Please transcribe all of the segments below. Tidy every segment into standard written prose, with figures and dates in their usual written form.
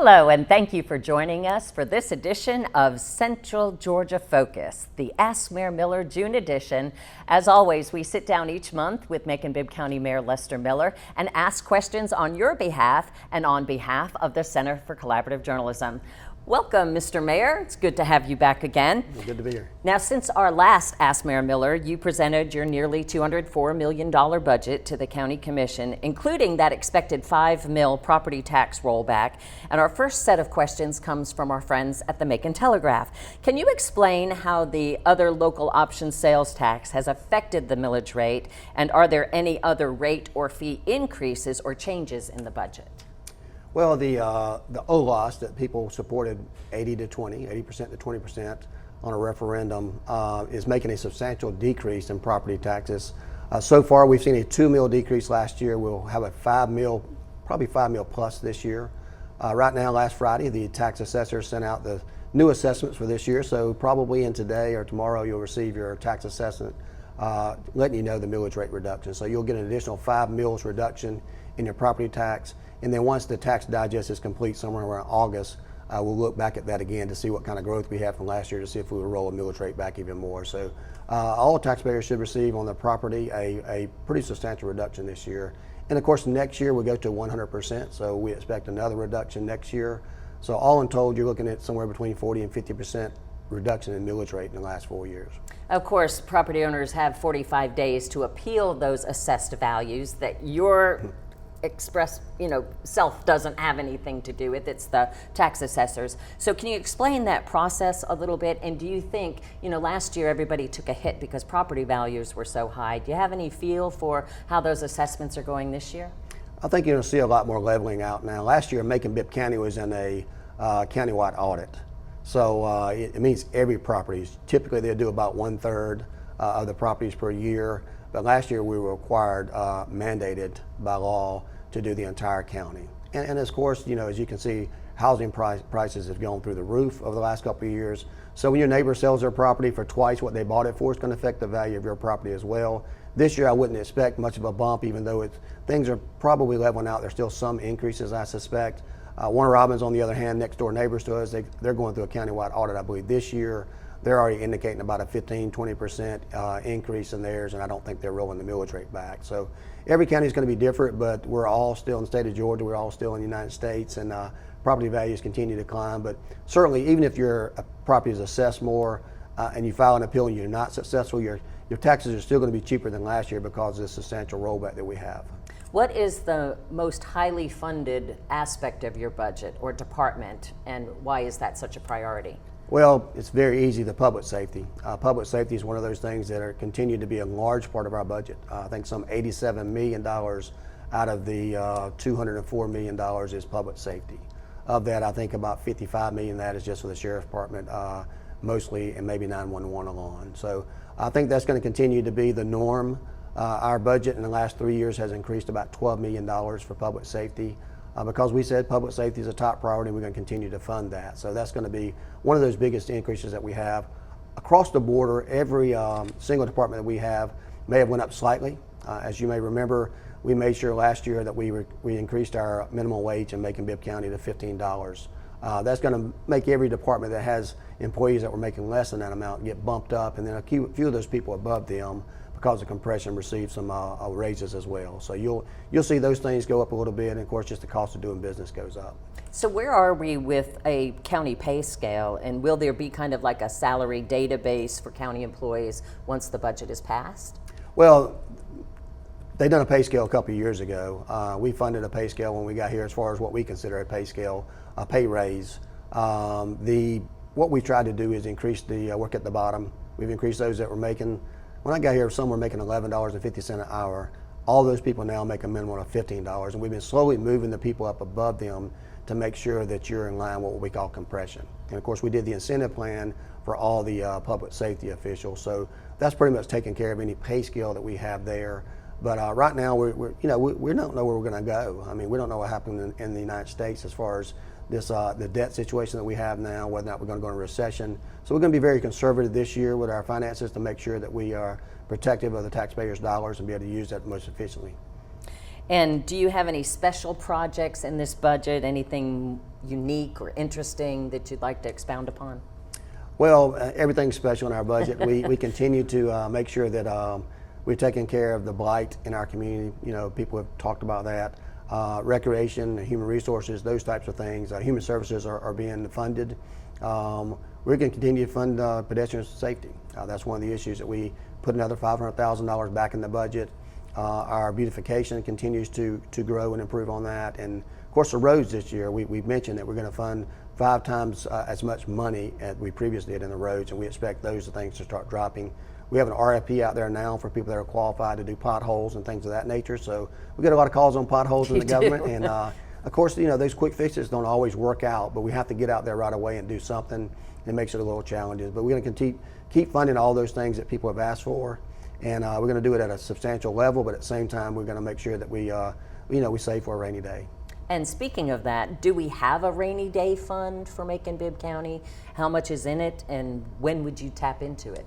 Hello, and thank you for joining us for this edition of Central Georgia Focus, the Ask Mayor Miller June edition. As always, we sit down each month with Macon-Bibb County Mayor Lester Miller and ask questions on your behalf and on behalf of the Center for Collaborative Journalism. Welcome, Mr. Mayor. It's good to have you back again. Good to be here. Now, since our last Ask Mayor Miller, you presented your nearly $204 million budget to the County Commission, including that expected $5 million property tax rollback. And our first set of questions comes from our friends at the Macon Telegraph. Can you explain how the other local option sales tax has affected the millage rate? And are there any other rate or fee increases or changes in the budget? Well, the OLOS that people supported 80% to 20% on a referendum is making a substantial decrease in property taxes. So far, we've seen a $2 million decrease last year. We'll have a $5 million, probably $5 million plus this year. Right now, last Friday, the tax assessor sent out the new assessments for this year. So probably in today or tomorrow, you'll receive your tax assessment letting you know the millage rate reduction. So you'll get an additional $5 million reduction in your property tax. And then once the tax digest is complete somewhere around August, we'll look back at that again to see what kind of growth we had from last year to see if we would roll a millage rate back even more. So all taxpayers should receive on their property a pretty substantial reduction this year. And of course, next year we go to 100%, so we expect another reduction next year. So all in told, you're looking at somewhere between 40 and 50% reduction in millage rate in the last 4 years. Of course, property owners have 45 days to appeal those assessed values that your self doesn't have anything to do with. It's the tax assessors. So can you explain that process a little bit? And do you think, last year everybody took a hit because property values were so high. Do you have any feel for how those assessments are going this year? I think you're going to see a lot more leveling out now. Last year, Macon-Bibb County was in a countywide audit. So it means every property, typically they do about 1/3 of the properties per year. But last year we were required, mandated by law, to do the entire county. And of course, as you can see, housing prices have gone through the roof over the last couple of years. So when your neighbor sells their property for twice what they bought it for, it's going to affect the value of your property as well. This year I wouldn't expect much of a bump, even though things are probably leveling out. There's still some increases, I suspect. Warner Robins, on the other hand, next door neighbors to us, they're going through a countywide audit, I believe, this year. They're already indicating about a 15-20% increase in theirs, and I don't think they're rolling the millage rate back. So every county is going to be different, but we're all still in the state of Georgia. We're all still in the United States, and property values continue to climb. But certainly, even if your property is assessed more and you file an appeal and you're not successful, your taxes are still going to be cheaper than last year because of this substantial rollback that we have. What is the most highly funded aspect of your budget or department, and why is that such a priority? Well, it's very easy, the public safety. Public safety is one of those things that continue to be a large part of our budget. I think some $87 million out of the $204 million is public safety. Of that, I think about $55 million of that is just for the Sheriff's Department, mostly, and maybe 911 alone. So I think that's going to continue to be the norm. Our budget in the last 3 years has increased about $12 million for public safety. Because we said public safety is a top priority, and we're going to continue to fund that. So that's going to be one of those biggest increases that we have. Across the border, every single department that we have may have went up slightly. As you may remember, we made sure last year that we increased our minimum wage in Macon-Bibb County to $15. That's going to make every department that has employees that were making less than that amount get bumped up, and then a few of those people above them, because of compression, receive some raises as well. So you'll see those things go up a little bit, and of course just the cost of doing business goes up. So where are we with a county pay scale, and will there be kind of like a salary database for county employees once the budget is passed? Well, they done a pay scale a couple of years ago. We funded a pay scale when we got here as far as what we consider a pay scale, a pay raise. What we tried to do is increase the work at the bottom. We've increased those that were making, when I got here, some were making $11.50 an hour. All those people now make a minimum of $15, and we've been slowly moving the people up above them to make sure that you're in line with what we call compression. And of course, we did the incentive plan for all the public safety officials, so that's pretty much taking care of any pay scale that we have there. But right now, we don't know where we're going to go. I mean, we don't know what happened in the United States as far as this the debt situation that we have now, whether or not we're going to go into recession. So we're going to be very conservative this year with our finances to make sure that we are protective of the taxpayers' dollars and be able to use that most efficiently. And do you have any special projects in this budget, anything unique or interesting that you'd like to expound upon? Well, everything's special in our budget. We continue to make sure that we're taking care of the blight in our community. You know, people have talked about that. Recreation, human resources, those types of things. Human services are being funded. We're going to continue to fund pedestrian safety. That's one of the issues that we put another $500,000 back in the budget. Our beautification continues to grow and improve on that. And of course, the roads this year, we've mentioned that we're going to fund 5 times as much money as we previously did in the roads, and we expect those things to start dropping. We have an RFP out there now for people that are qualified to do potholes and things of that nature. So we get a lot of calls on potholes in the government, and of course, you know, those quick fixes don't always work out, but we have to get out there right away and do something. It makes it a little challenging, but we're going to keep funding all those things that people have asked for, and we're going to do it at a substantial level. But at the same time, we're going to make sure that we save for a rainy day. And speaking of that, do we have a rainy day fund for Macon-Bibb County? How much is in it, and when would you tap into it?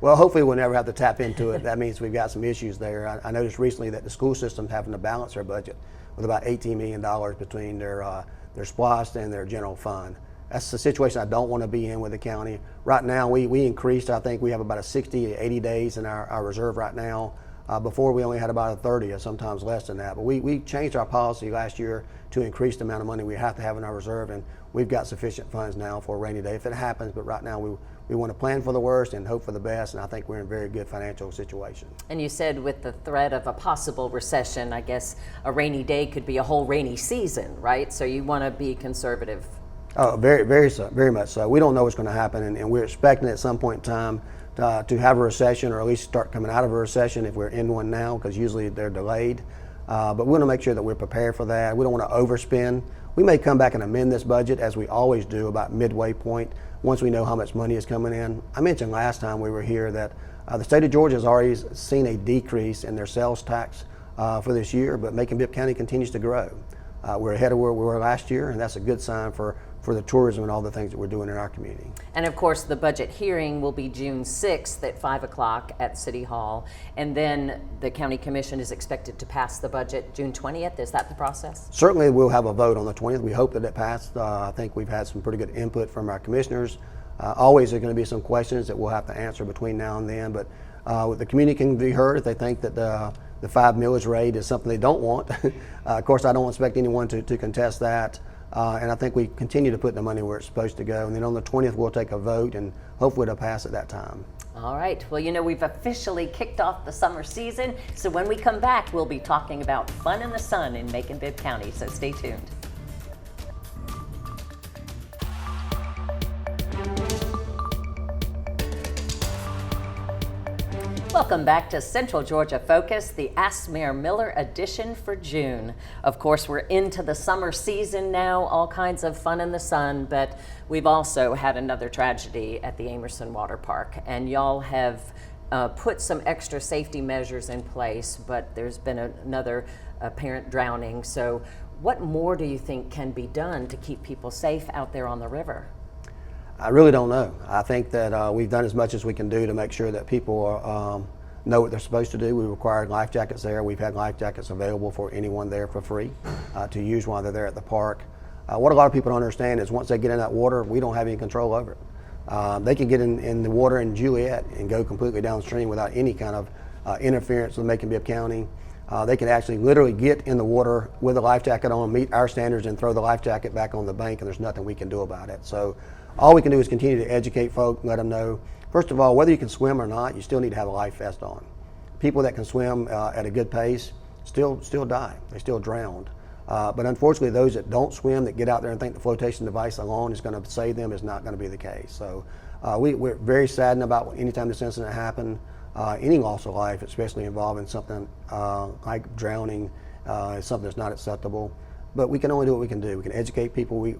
Well, hopefully we'll never have to tap into it. That means we've got some issues there. I noticed recently that the school system's having to balance their budget with about $18 million between their SPLOST and their general fund. That's the situation I don't want to be in with the county. Right now, we increased, I think we have about a 60 to 80 days in our reserve right now. Before we only had about a 30 or sometimes less than that. But we changed our policy last year to increase the amount of money we have to have in our reserve, and we've got sufficient funds now for a rainy day if it happens. But right now we want to plan for the worst and hope for the best, and I think we're in a very good financial situation. And you said with the threat of a possible recession, I guess a rainy day could be a whole rainy season, right? So you want to be conservative. Oh, very much so. We don't know what's going to happen, and we're expecting at some point in time to have a recession, or at least start coming out of a recession if we're in one now, because usually they're delayed. But we want to make sure that we're prepared for that. We don't want to overspend. We may come back and amend this budget, as we always do, about midway point, once we know how much money is coming in. I mentioned last time we were here that the state of Georgia has already seen a decrease in their sales tax for this year, but Macon-Bibb County continues to grow. We're ahead of where we were last year, and that's a good sign for the tourism and all the things that we're doing in our community. And of course, the budget hearing will be June 6th at 5 o'clock at City Hall. And then the County Commission is expected to pass the budget June 20th. Is that the process? Certainly we'll have a vote on the 20th. We hope that it passed. I think we've had some pretty good input from our commissioners. Always there are going to be some questions that we'll have to answer between now and then, but the community can be heard if they think that the 5 millage rate is something they don't want. Of course, I don't expect anyone to contest that. And I think we continue to put the money where it's supposed to go. And then on the 20th, we'll take a vote, and hopefully it'll pass at that time. All right. Well, you know, we've officially kicked off the summer season. So when we come back, we'll be talking about fun in the sun in Macon-Bibb County. So stay tuned. Welcome back to Central Georgia Focus, the Ask Mayor Miller edition for June. Of course, we're into the summer season now, all kinds of fun in the sun, but we've also had another tragedy at the Amerson Water Park, and y'all have put some extra safety measures in place, but there's been another apparent drowning. So what more do you think can be done to keep people safe out there on the river? I really don't know. I think that we've done as much as we can do to make sure that people know what they're supposed to do. We required life jackets there. We've had life jackets available for anyone there for free to use while they're there at the park. What a lot of people don't understand is once they get in that water, we don't have any control over it. They can get in the water in Juliet and go completely downstream without any kind of interference with Macon-Bibb County. They can actually literally get in the water with a life jacket on, meet our standards, and throw the life jacket back on the bank, and there's nothing we can do about it. So all we can do is continue to educate folk, let them know, first of all, whether you can swim or not, you still need to have a life vest on. People that can swim at a good pace still die. They still drown. But unfortunately, those that don't swim, that get out there and think the flotation device alone is going to save them, is not going to be the case. So we're very saddened about anytime this incident happened. Any loss of life, especially involving something like drowning, is something that's not acceptable. But we can only do what we can do. We can educate people.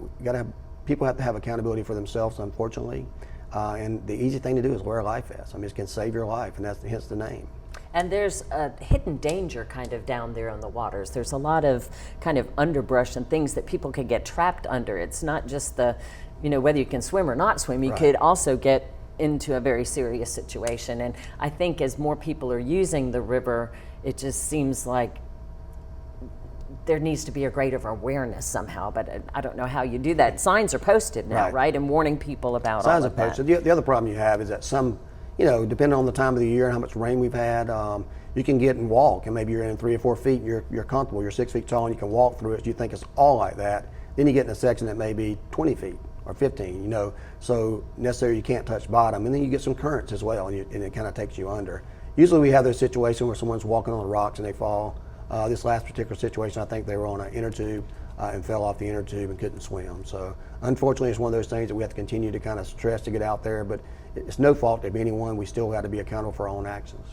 People have to have accountability for themselves, unfortunately. And the easy thing to do is wear a life vest. I mean, it can save your life, and that's hence the name. And there's a hidden danger kind of down there in the waters. There's a lot of kind of underbrush and things that people can get trapped under. It's not just whether you can swim or not swim. You could also get into a very serious situation. And I think as more people are using the river, it just seems like there needs to be a greater awareness somehow, but I don't know how you do that. Signs are posted now, right? And warning people about Signs all of are posted. The other problem you have is that some, depending on the time of the year and how much rain we've had, you can get and walk, and maybe you're in 3 or 4 feet, and you're comfortable, you're 6 feet tall, and you can walk through it, so you think it's all like that. Then you get in a section that may be 20 feet or 15, so necessarily you can't touch bottom, and then you get some currents as well, and it kind of takes you under. Usually we have those situations where someone's walking on the rocks and they fall. This last particular situation, I think they were on an inner tube and fell off the inner tube and couldn't swim. So unfortunately, it's one of those things that we have to continue to kind of stress to get out there, but it's no fault of anyone. We still got to be accountable for our own actions.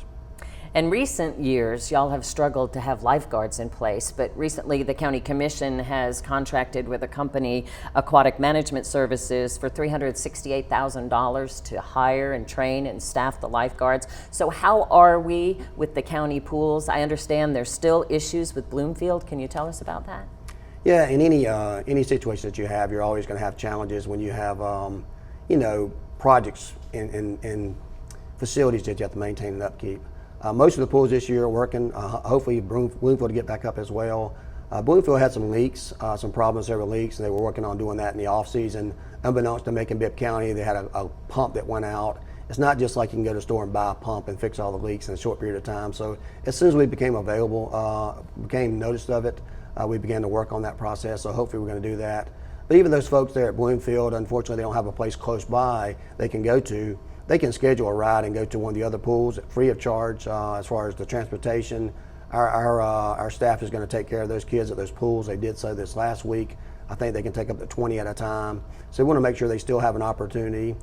In recent years, y'all have struggled to have lifeguards in place, but recently the County Commission has contracted with a company, Aquatic Management Services, for $368,000 to hire and train and staff the lifeguards. So how are we with the county pools? I understand there's still issues with Bloomfield. Can you tell us about that? Yeah, in any situation that you have, you're always going to have challenges when you have, projects and facilities that you have to maintain and upkeep. Most of the pools this year are working. Hopefully Bloomfield will get back up as well. Bloomfield had some leaks, some problems, several leaks, and they were working on doing that in the off season. Unbeknownst to Macon-Bibb County, they had a pump that went out. It's not just like you can go to the store and buy a pump and fix all the leaks in a short period of time. So as soon as we became available, became noticed of it, we began to work on that process. So hopefully we're going to do that. But even those folks there at Bloomfield, unfortunately, they don't have a place close by they can go to. They can schedule a ride and go to one of the other pools free of charge. As far as the transportation, our staff is going to take care of those kids at those pools. They did so this last week. I think they can take up to 20 at a time. So we want to make sure they still have an opportunity.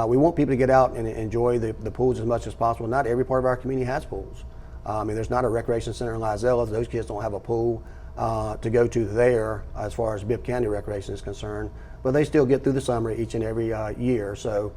We want people to get out and enjoy the pools as much as possible. Not every part of our community has pools. There's not a recreation center in Lizella. Those kids don't have a pool to go to there as far as Bibb County recreation is concerned. But they still get through the summer each and every year. So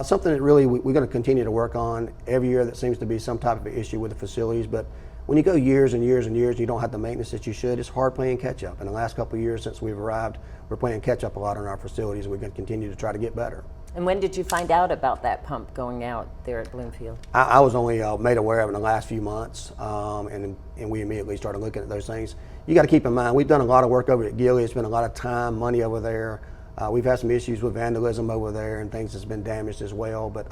something that really we're going to continue to work on. Every year that seems to be some type of issue with the facilities, but when you go years and years and years, you don't have the maintenance that you should. It's hard playing catch up. In the last couple of years since we've arrived, we're playing catch up a lot on our facilities, and we're going to continue to try to get better. And when did you find out about that pump going out there at Bloomfield? I was only made aware of it in the last few months, and we immediately started looking at those things. You got to keep in mind, we've done a lot of work over at Gilead. It's been a lot of time, money over there. We've had some issues with vandalism over there and things that's been damaged as well. But,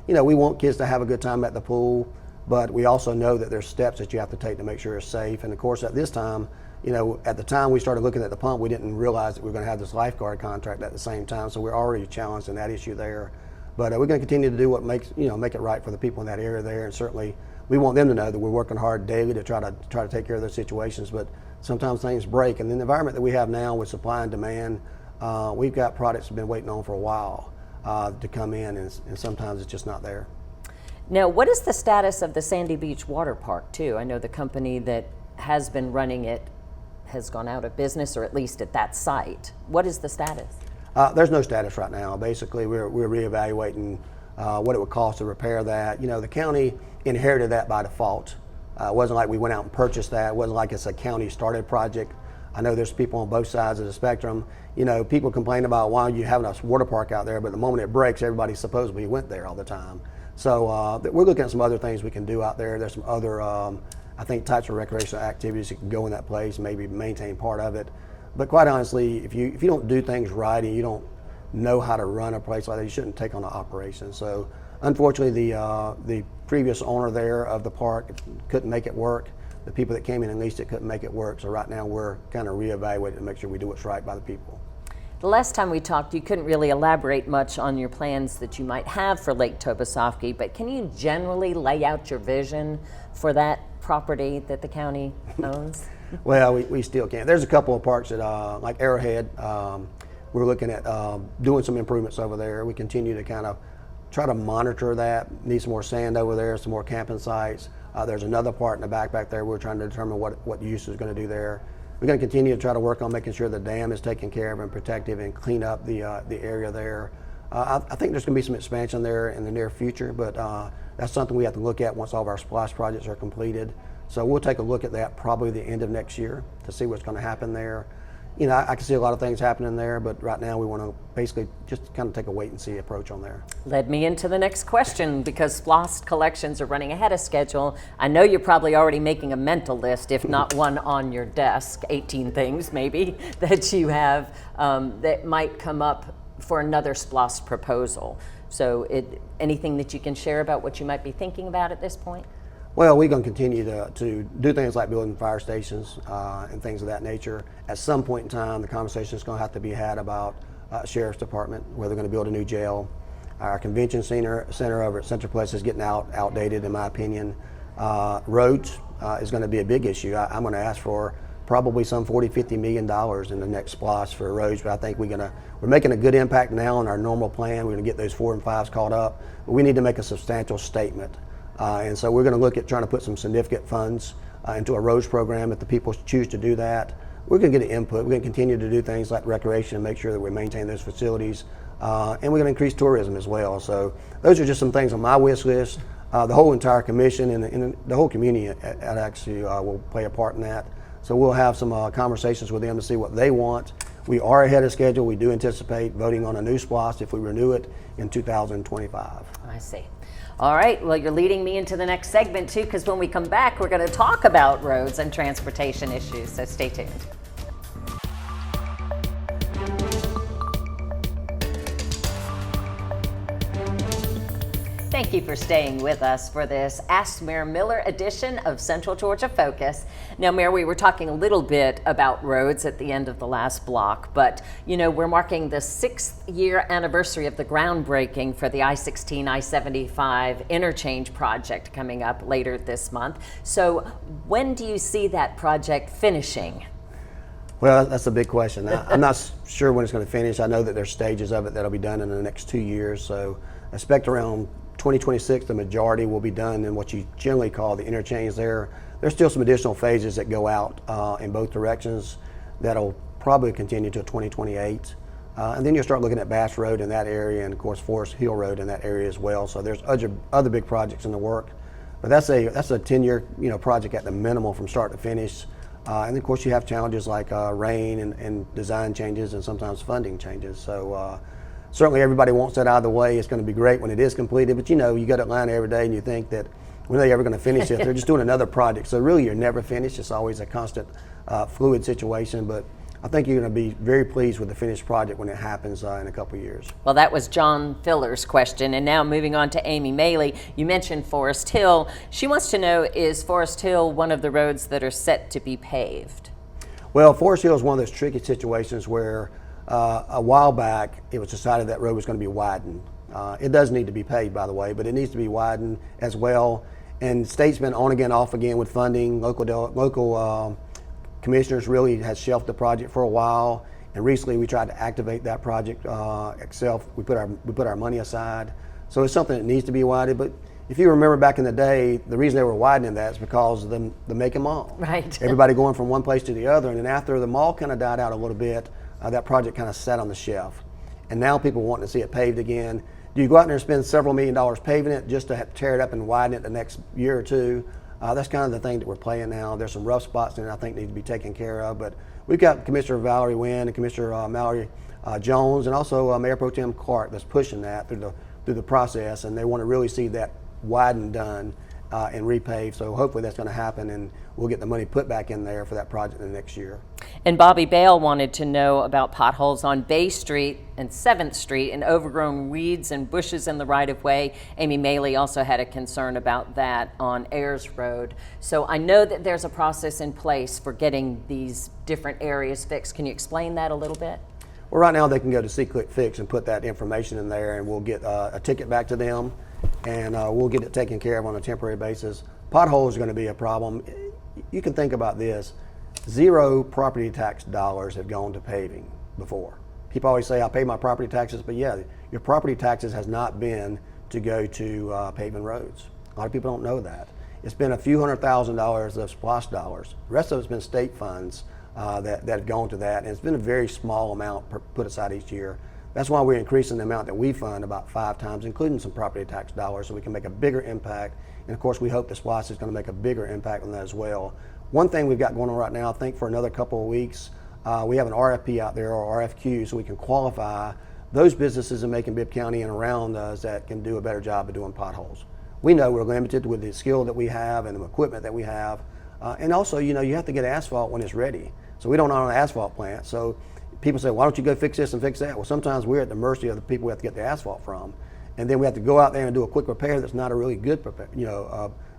we want kids to have a good time at the pool, but we also know that there's steps that you have to take to make sure it's safe. And of course, at this time, at the time we started looking at the pump, we didn't realize that we were going to have this lifeguard contract at the same time. So we're already challenged in that issue there. But we're going to continue to do what makes, make it right for the people in that area there. And certainly we want them to know that we're working hard daily to try to take care of those situations. But sometimes things break. And in the environment that we have now with supply and demand, we've got products that have been waiting on for a while to come in, and sometimes it's just not there. Now, what is the status of the Sandy Beach Water Park, too? I know the company that has been running it has gone out of business, or at least at that site. What is the status? There's no status right now. Basically, we're reevaluating what it would cost to repair that. The county inherited that by default. It wasn't like we went out and purchased that. It wasn't like it's a county-started project. I know there's people on both sides of the spectrum. People complain about why you having a water park out there, but the moment it breaks, everybody supposedly went there all the time. So we're looking at some other things we can do out there. There's some other, I think, types of recreational activities that can go in that place, maybe maintain part of it. But quite honestly, if you don't do things right and you don't know how to run a place like that, you shouldn't take on an operation. So unfortunately, the previous owner there of the park couldn't make it work. The people that came in and leased it couldn't make it work. So right now we're kind of reevaluating to make sure we do what's right by the people. The last time we talked, you couldn't really elaborate much on your plans that you might have for Lake Tobosoffke, but can you generally lay out your vision for that property that the county owns? Well, we still can't. There's a couple of parks that, like Arrowhead, we're looking at doing some improvements over there. We continue to kind of try to monitor that. Need some more sand over there, some more camping sites. There's another part in the back there we're trying to determine what use is going to do there. We're going to continue to try to work on making sure the dam is taken care of and protective and clean up the area there. I think there's going to be some expansion there in the near future, but that's something we have to look at once all of our splash projects are completed. So we'll take a look at that probably the end of next year to see what's going to happen there. I can see a lot of things happening there, but right now we want to basically just kind of take a wait and see approach on there. Led me into the next question, because SPLOST collections are running ahead of schedule. I know you're probably already making a mental list, if not one on your desk, 18 things maybe that you have that might come up for another SPLOST proposal. So anything that you can share about what you might be thinking about at this point? Well, we're going to continue to do things like building fire stations and things of that nature. At some point in time, the conversation is going to have to be had about Sheriff's Department, where they're going to build a new jail. Our convention center over at Central Place is getting outdated, in my opinion. Roads is going to be a big issue. I'm going to ask for probably some $40–50 million in the next SPLOST for roads, but I think we're making a good impact now on our normal plan. We're going to get those 4 and 5s caught up, but we need to make a substantial statement. And so we're going to look at trying to put some significant funds into a roads program if the people choose to do that. We're going to get input. We're going to continue to do things like recreation and make sure that we maintain those facilities. And we're going to increase tourism as well. So those are just some things on my wish list. The whole entire commission and the whole community actually will play a part in that. So we'll have some conversations with them to see what they want. We are ahead of schedule. We do anticipate voting on a new SPLOST if we renew it in 2025. I see. All right, well, you're leading me into the next segment too, because when we come back, we're going to talk about roads and transportation issues, so stay tuned. Thank you for staying with us for this Ask Mayor Miller edition of Central Georgia Focus. Now, Mayor, we were talking a little bit about roads at the end of the last block, but we're marking the 6th year anniversary of the groundbreaking for the I-16, I-75 interchange project coming up later this month. So when do you see that project finishing? Well, that's a big question. I'm not sure when it's going to finish. I know that there's stages of it that'll be done in the next 2 years, so I expect around 2026, the majority will be done in what you generally call the interchange there. There's still some additional phases that go out in both directions that'll probably continue to 2028. And then you'll start looking at Bass Road in that area, and of course Forest Hill Road in that area as well. So there's other big projects in the work. But that's a 10-year project at the minimum from start to finish. And then of course you have challenges like rain and design changes and sometimes funding changes. So certainly everybody wants that out of the way. It's going to be great when it is completed, but you go to Atlanta every day and you think that when are they ever going to finish it? They're just doing another project. So really you're never finished. It's always a constant fluid situation, but I think you're going to be very pleased with the finished project when it happens in a couple of years. Well, that was John Filler's question. And now moving on to Amy Maley. You mentioned Forest Hill. She wants to know, is Forest Hill one of the roads that are set to be paved? Well, Forest Hill is one of those tricky situations where a while back, it was decided that road was going to be widened. It does need to be paved, by the way, but it needs to be widened as well. And the state's been on again, off again with funding. Local commissioners really has shelved the project for a while. And recently, we tried to activate that project itself. We put our money aside. So it's something that needs to be widened. But if you remember back in the day, the reason they were widening that is because of the Macon Mall. Right. Everybody going from one place to the other. And then after the mall kind of died out a little bit, that project kind of sat on the shelf. And now people want to see it paved again. Do you go out there and spend several $1 million paving it just to have to tear it up and widen it the next year or two? That's kind of the thing that we're playing now. There's some rough spots in it I think need to be taken care of. But we've got Commissioner Valerie Wynn and Commissioner Mallory Jones and also Mayor Pro Tem Clark that's pushing that through the process. And they want to really see that widened done and repaved. So hopefully that's going to happen and we'll get the money put back in there for that project in the next year. And Bobby Bale wanted to know about potholes on Bay Street and 7th Street and overgrown weeds and bushes in the right-of-way. Amy Maley also had a concern about that on Ayers Road. So I know that there's a process in place for getting these different areas fixed. Can you explain that a little bit? Well, right now they can go to See-Click-Fix and put that information in there and we'll get a ticket back to them and we'll get it taken care of on a temporary basis. Potholes are going to be a problem. You can think about this. 0 property tax dollars have gone to paving before. People always say, I pay my property taxes, but yeah, your property taxes has not been to go to paving roads. A lot of people don't know that. It's been a few $100,000s of SPLOST dollars. The rest of it's been state funds that have gone to that, and it's been a very small amount put aside each year. That's why we're increasing the amount that we fund about 5 times, including some property tax dollars, so we can make a bigger impact. And of course, we hope the SPLOST is going to make a bigger impact on that as well. One thing we've got going on right now, I think for another couple of weeks, we have an RFP out there, or RFQ, so we can qualify those businesses in Macon-Bibb County and around us that can do a better job of doing potholes. We know we're limited with the skill that we have and the equipment that we have. And also, you have to get asphalt when it's ready. So we don't own an asphalt plant. So people say, why don't you go fix this and fix that? Well, sometimes we're at the mercy of the people we have to get the asphalt from. And then we have to go out there and do a quick repair that's not a really good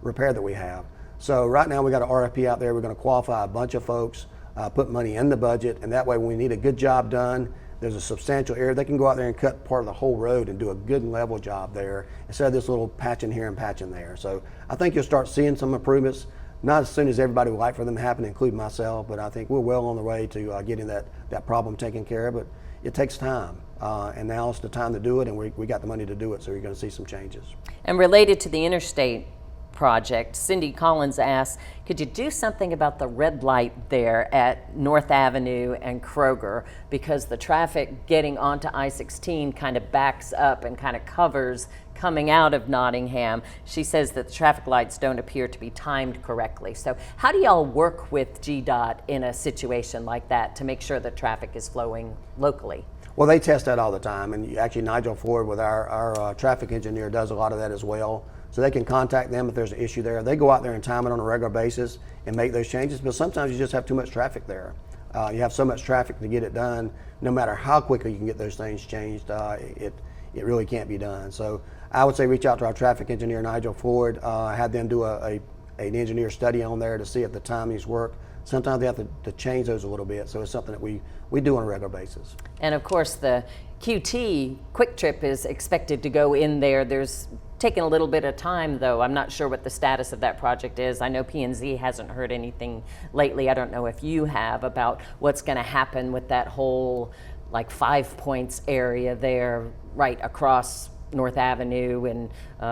repair that we have. So right now we got an RFP out there. We're going to qualify a bunch of folks, put money in the budget, and that way when we need a good job done, there's a substantial area. They can go out there and cut part of the whole road and do a good level job there instead of this little patching here and patching there. So I think you'll start seeing some improvements, not as soon as everybody would like for them to happen, including myself, but I think we're well on the way to getting that problem taken care of. But it takes time, and now it's the time to do it, and we got the money to do it, so you're going to see some changes. And related to the interstate project, Cindy Collins asked, could you do something about the red light there at North Avenue and Kroger, because the traffic getting onto I-16 kind of backs up and kind of covers coming out of Nottingham. She says that the traffic lights don't appear to be timed correctly. So how do y'all work with GDOT in a situation like that to make sure that traffic is flowing locally? Well, they test that all the time, and actually Nigel Ford with our traffic engineer does a lot of that as well. So they can contact them if there's an issue there. They go out there and time it on a regular basis and make those changes, but sometimes you just have too much traffic there. You have so much traffic to get it done, no matter how quickly you can get those things changed, it really can't be done. So I would say reach out to our traffic engineer, Nigel Ford, have them do an engineer study on there to see if the timings work. Sometimes they have to change those a little bit, so it's something that we do on a regular basis. And of course the QT Quick Trip is expected to go in there. There's taken a little bit of time, though. I'm not sure what the status of that project is. I know P&Z hasn't heard anything lately. I don't know if you have, about what's going to happen with that whole like 5 Points area there right across North Avenue and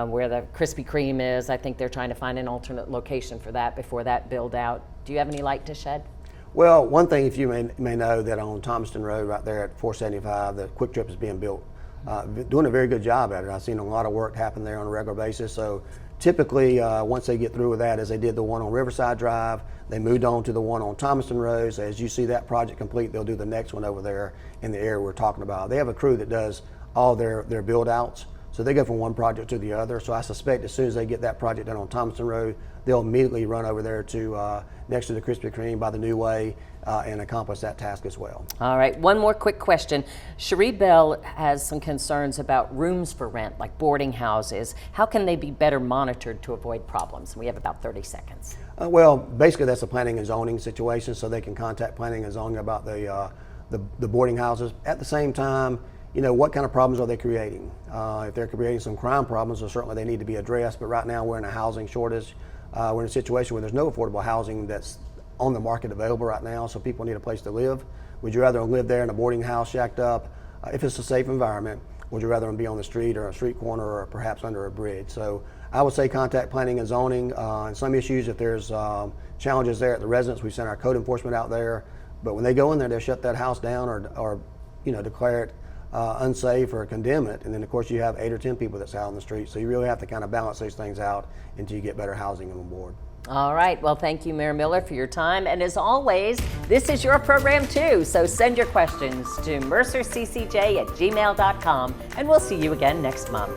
where the Krispy Kreme is. I think they're trying to find an alternate location for that before that build out. Do you have any light to shed? Well, one thing, if you may know, that on Thomaston Road right there at 475, the Quick Trip is being built. Doing a very good job at it. I've seen a lot of work happen there on a regular basis. So typically, once they get through with that, as they did the one on Riverside Drive, they moved on to the one on Thomaston Road. So as you see that project complete, they'll do the next one over there in the area we're talking about. They have a crew that does all their build outs. So they go from one project to the other. So I suspect as soon as they get that project done on Thomaston Road, they'll immediately run over there to next to the Krispy Kreme by the new way and accomplish that task as well. All right, one more quick question. Cherie Bell has some concerns about rooms for rent, like boarding houses. How can they be better monitored to avoid problems? We have about 30 seconds. Well, basically that's a planning and zoning situation, so they can contact planning and zoning about the boarding houses. At the same time, what kind of problems are they creating? If they're creating some crime problems, then certainly they need to be addressed. But right now we're in a housing shortage. We're in a situation where there's no affordable housing that's on the market available right now, so people need a place to live. Would you rather live there in a boarding house shacked up, if it's a safe environment? Would you rather be on the street or a street corner or perhaps under a bridge? So I would say contact planning and zoning. And some issues, if there's challenges there at the residence, we send our code enforcement out there. But when they go in there, they'll shut that house down or declare it unsafe or condemn it. And then of course you have 8 or 10 people that's out on the street. So you really have to kind of balance those things out until you get better housing on board. All right, well, thank you, Mayor Miller, for your time. And as always, this is your program too. So send your questions to mercerccj@gmail.com, and we'll see you again next month.